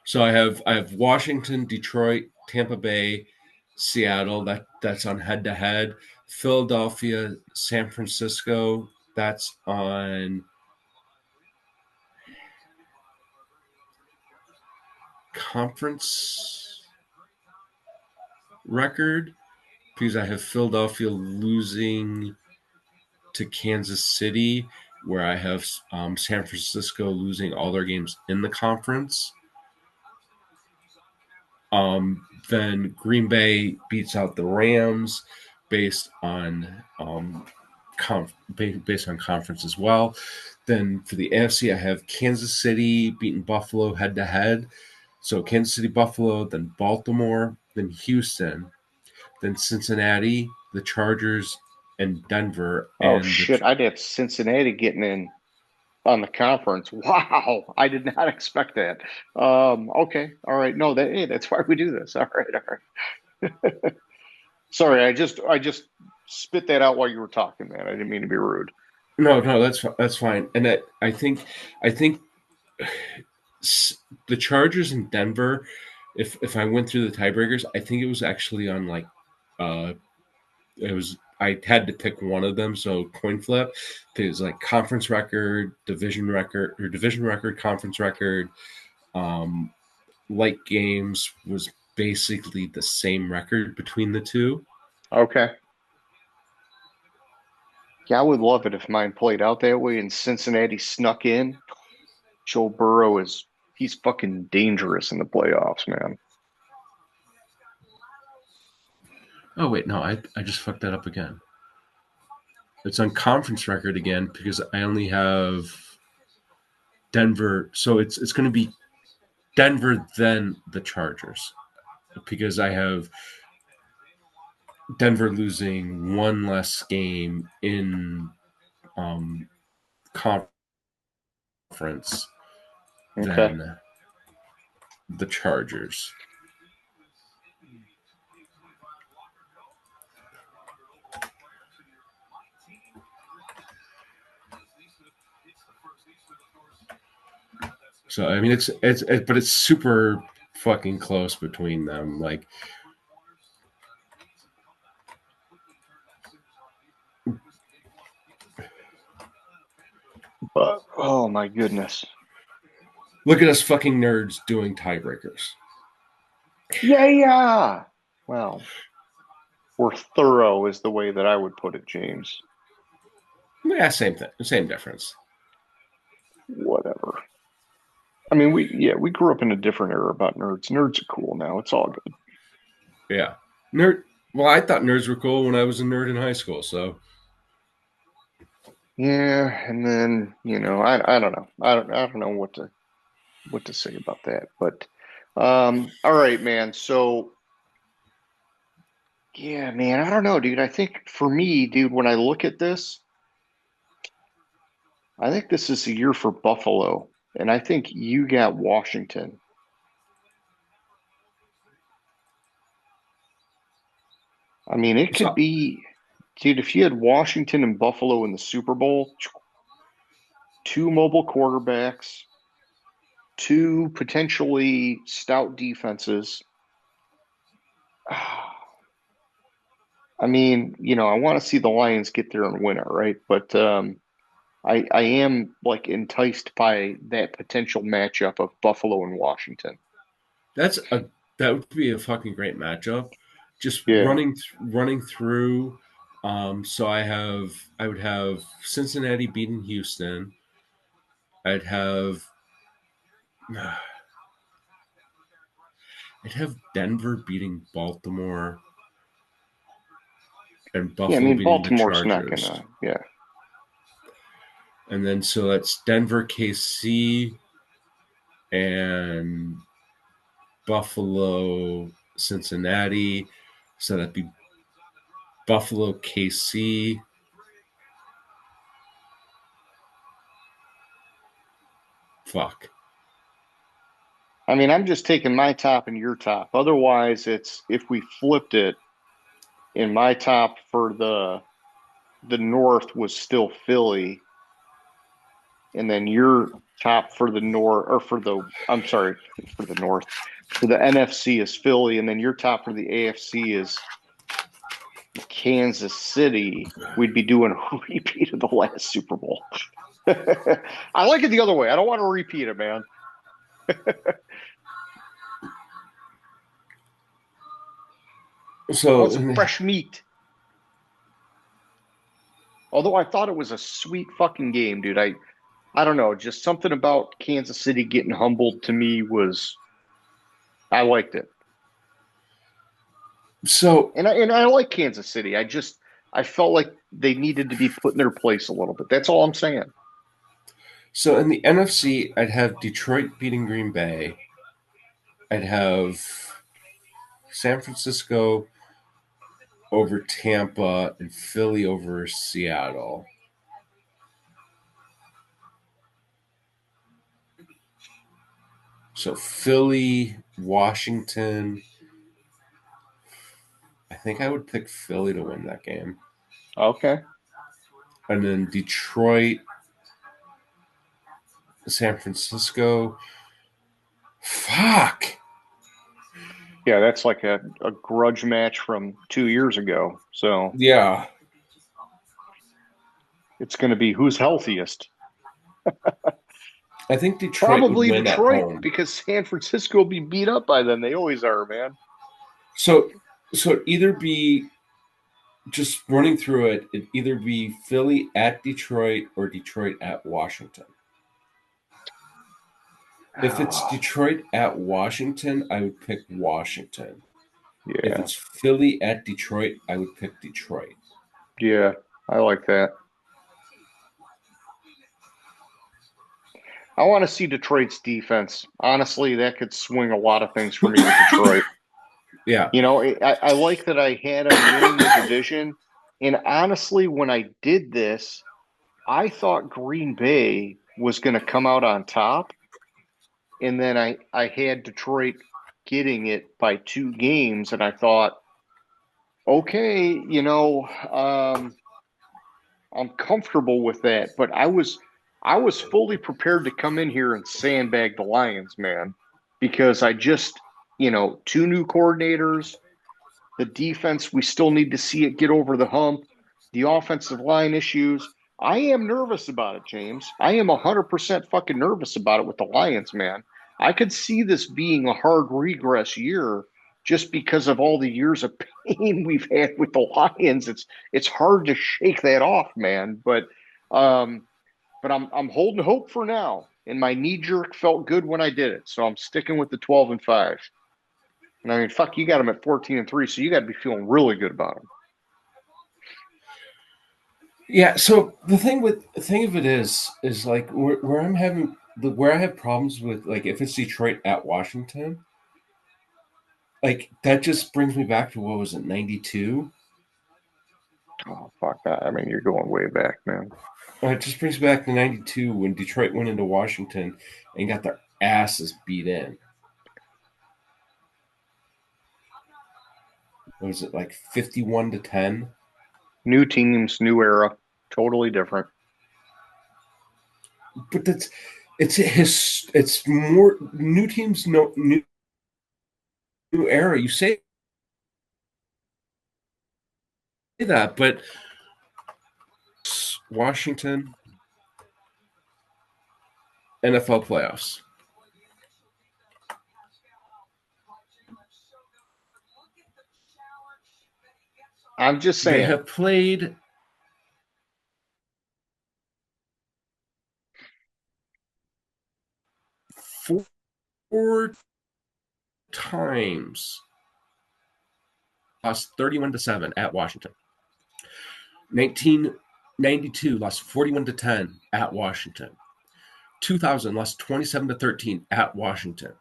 So I have Washington, Detroit, Tampa Bay, Seattle. That's on head to head. Philadelphia, San Francisco. That's on conference record because I have Philadelphia losing to Kansas City, where I have San Francisco losing all their games in the conference. Then Green Bay beats out the Rams based on based on conference as well. Then for the AFC, I have Kansas City beating Buffalo head to head. So Kansas City, Buffalo, then Baltimore, then Houston, then Cincinnati, the Chargers, and Denver, Oh and the shit, I'd have Cincinnati getting in on the conference. Wow, I did not expect that. Okay, all right. No, that's why we do this. All right, all right. Sorry, I just spit that out while you were talking, man. I didn't mean to be rude. no, no, that's fine. And I think the Chargers in Denver. If I went through the tiebreakers, I think it was actually on like uh it was I had to pick one of them, so coin flip. It was like conference record, division record, conference record. Um, like games was basically the same record between the two. Okay. Yeah, I would love it if mine played out that way and Cincinnati snuck in. Joe Burrow he's fucking dangerous in the playoffs, man. Oh wait, no, I just fucked that up again. It's on conference record again because I only have Denver, so it's going to be Denver then the Chargers because I have Denver losing one less game in um, conference Okay. than the Chargers. So I mean, but it's super fucking close between them. Like, But oh my goodness. look at us fucking nerds doing tiebreakers. Yeah, yeah. Well, we're thorough is the way that I would put it, James. Yeah, same thing, same difference. whatever. I mean, we grew up in a different era about nerds. Nerds are cool now. It's all good. Yeah. Nerd. Well, I thought nerds were cool when I was a nerd in high school. So, Yeah, and then I don't know. I don't know what to say about that. But all right, man. So yeah, man, I don't know, dude. I think for me, dude, when I look at this, I think this is a year for Buffalo, and I think you got Washington. I mean, it could so be, dude, if you had Washington and Buffalo in the Super Bowl, two mobile quarterbacks, two potentially stout defenses. I mean, I want to see the Lions get there and win it, right? But I am like enticed by that potential matchup of Buffalo and Washington. that's a that would be a fucking great matchup. Just Yeah. running through. So I would have Cincinnati beating Houston. I'd have I'd have Denver beating Baltimore and Yeah, I Buffalo mean beating the Baltimore's not Chargers. gonna, yeah. And then so that's Denver, KC, and Buffalo, Cincinnati. So that'd be Buffalo, KC. Fuck. I mean, I'm just taking my top and your top. Otherwise, it's if we flipped it in my top for the North was still Philly, and then your top for the North or for the I'm sorry, for the North. For the NFC is Philly, and then your top for the AFC is Kansas City. We'd be doing a repeat of the last Super Bowl. I like it the other way. I don't want to repeat it, man. I So want some fresh meat. Although I thought it was a sweet fucking game, dude. I don't know, just something about Kansas City getting humbled to me was I liked it. so And I like Kansas City. I felt like they needed to be put in their place a little bit. That's all I'm saying. so in the NFC, I'd have Detroit beating Green Bay. I'd have San Francisco over Tampa and Philly over Seattle. So Philly, Washington. I think I would pick Philly to win that game. Okay. And then Detroit, San Francisco. Fuck. Yeah, that's like a grudge match from 2 years ago. So Yeah. it's going to be who's healthiest. I think Detroit would Probably win at Detroit home. because San Francisco will be beat up by them. They always are, man. So it'd either be just running through it, it'd either be Philly at Detroit or Detroit at Washington. If it's Oh, Detroit at Washington, I would pick Washington. If yeah. it's Philly at Detroit, I would pick Detroit. Yeah. I like that. I want to see Detroit's defense. Honestly, that could swing a lot of things for me with Detroit. Yeah. I like that I had them winning the division. And honestly, when I did this, I thought Green Bay was going to come out on top. And then I had Detroit getting it by 2 games. And I thought, okay, I'm comfortable with that. But I was fully prepared to come in here and sandbag the Lions, man, because two new coordinators. The defense, we still need to see it get over the hump. The offensive line issues. I am nervous about it, James. I am 100% fucking nervous about it with the Lions, man. I could see this being a hard regress year just because of all the years of pain we've had with the Lions. It's hard to shake that off, man. But um, but I'm holding hope for now. And my knee jerk felt good when I did it, so I'm sticking with the 12-5. And I mean, fuck, you got them at 14-3, so you got to be feeling really good about them. Yeah. So the thing of it is like where I'm having where I have problems with, like, if it's Detroit at Washington, like that just brings me back to, what was it, 92? Oh fuck, I mean, you're going way back, man. It just brings me back to 92 when Detroit went into Washington and got their asses beat in. What was it, like 51-10? New teams, new era, totally different. But it's more new teams, no new era. You say that, but Washington NFL playoffs. I'm just They saying. have played four times, lost 31-7 at Washington. 1992 lost 41-10 at Washington. 2000 lost 27-13 at Washington.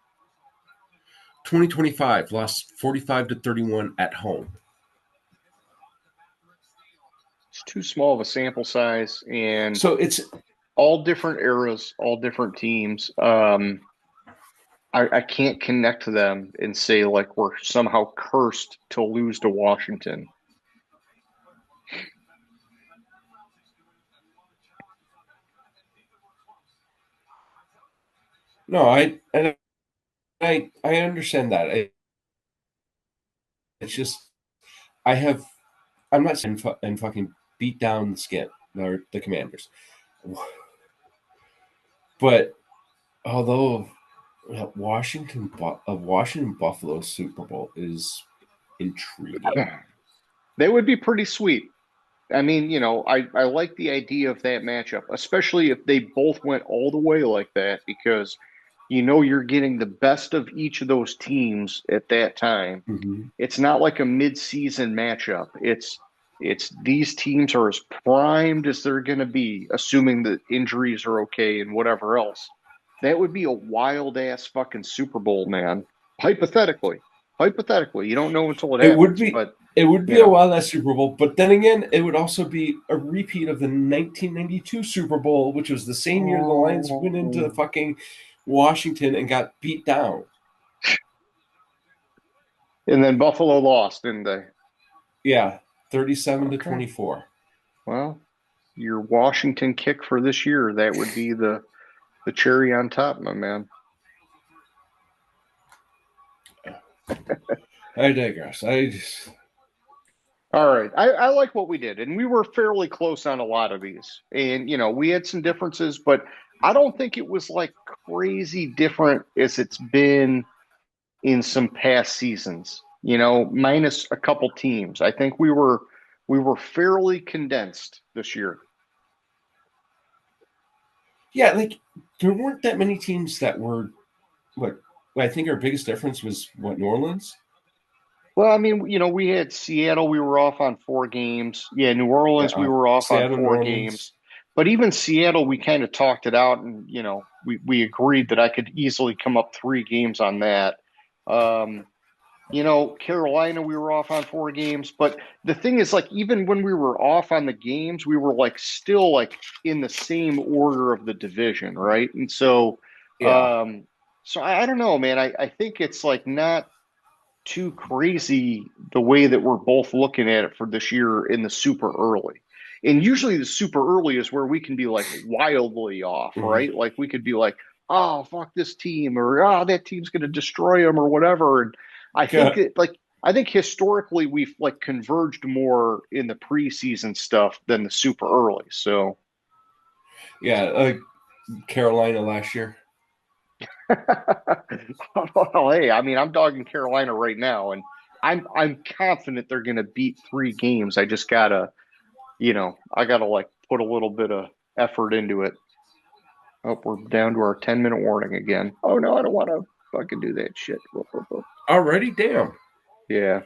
2025 lost 45-31 at home. It's too small of a sample size, and So it's all different eras, all different teams. I can't connect to them and say like we're somehow cursed to lose to Washington. no, I understand that. It's just I have I'm not saying and fucking beat down the skin or the Commanders, but although Washington Buffalo Super Bowl is intriguing. They would be pretty sweet. I mean, I like the idea of that matchup, especially if they both went all the way like that, because you're getting the best of each of those teams at that time. Mm-hmm. It's not like a mid-season matchup. It's these teams are as primed as they're going to be, assuming that injuries are okay and whatever else. That would be a wild ass fucking Super Bowl, man. Hypothetically, hypothetically, you don't know until it It would happens, be but it would you be a know, wild ass Super Bowl, but then again, it would also be a repeat of the 1992 Super Bowl, which was the same year the Lions went into oh, fucking Washington and got beat down. and then Buffalo lost, didn't they? Yeah, 37 to Okay, 24. well, your Washington kick for this year, that would be the cherry on top, my man. I digress. I just All right. I like what we did, and we were fairly close on a lot of these. And, we had some differences, but I don't think it was like crazy different as it's been in some past seasons, minus a couple teams. I think we were fairly condensed this year. yeah, like there weren't that many teams that were what I think our biggest difference was what, New Orleans. Well, I mean, we had Seattle, we were off on 4 games. Yeah, New Orleans, we Yeah, were off on Seattle, New four Orleans. games. But even Seattle, we kind of talked it out and, we agreed that I could easily come up 3 games on that. Um, Carolina, we were off on 4 games. But the thing is, like, even when we were off on the games, we were like still like in the same order of the division, right? And Yeah, so I don't know, man. I think it's like not too crazy the way that we're both looking at it for this year in the super early. And usually the super early is where we can be like wildly off, mm-hmm. right? Like we could be like, oh, fuck this team, or oh, that team's going to destroy them, or whatever. And I think Yeah, it like, I think historically we've like converged more in the preseason stuff than the super early. So, yeah. Carolina last year. well, hey, I mean, I'm dogging Carolina right now, and I'm confident they're going to beat 3 games. I just gotta I got to like put a little bit of effort into it. Oh, we're down to our 10-minute warning again. Oh no, I don't want to fucking do that shit. Whoop, whoop, whoop. Already? Damn. Yeah.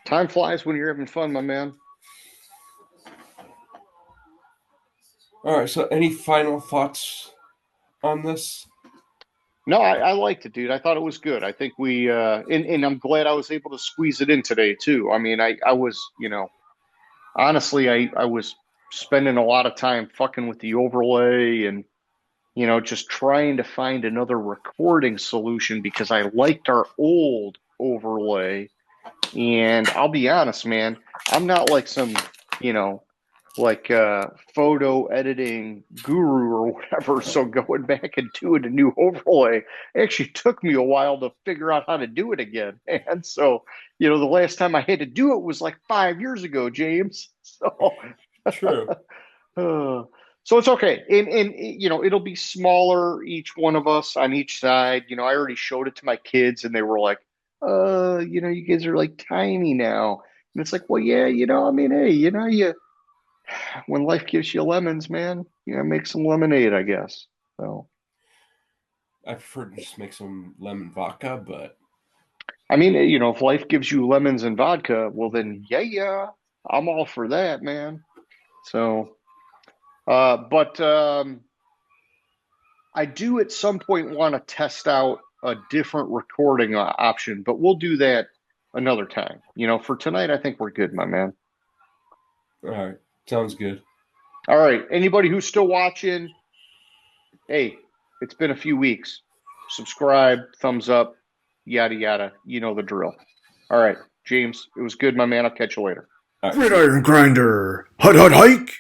Time flies when you're having fun, my man. All right. So, any final thoughts on this? No, I liked it, dude. I thought it was good. I think and I'm glad I was able to squeeze it in today too. I mean, I was, honestly, I was spending a lot of time fucking with the overlay and, just trying to find another recording solution because I liked our old overlay. And I'll be honest, man, I'm not like some, you know, photo editing guru or whatever. So going back and doing a new overlay actually took me a while to figure out how to do it again. And so, the last time I had to do it was like 5 years ago, James. So True. uh, so it's okay. And it'll be smaller, each one of us on each side. I already showed it to my kids and they were like, you kids are like tiny now. And it's like, well, yeah, I mean, hey, when life gives you lemons, man, make some lemonade, I guess. So, I prefer to just make some lemon vodka, but I mean, if life gives you lemons and vodka, well, then, yeah, I'm all for that, man. So, but I do at some point want to test out a different recording option, but we'll do that another time. For tonight, I think we're good, my man. all right. Sounds good. All right. Anybody who's still watching, hey, it's been a few weeks. Subscribe, thumbs up, yada, yada. You know the drill. All right. James, it was good, my man. I'll catch you later. All right. See ya. Gridiron grinder. Hut hut hike.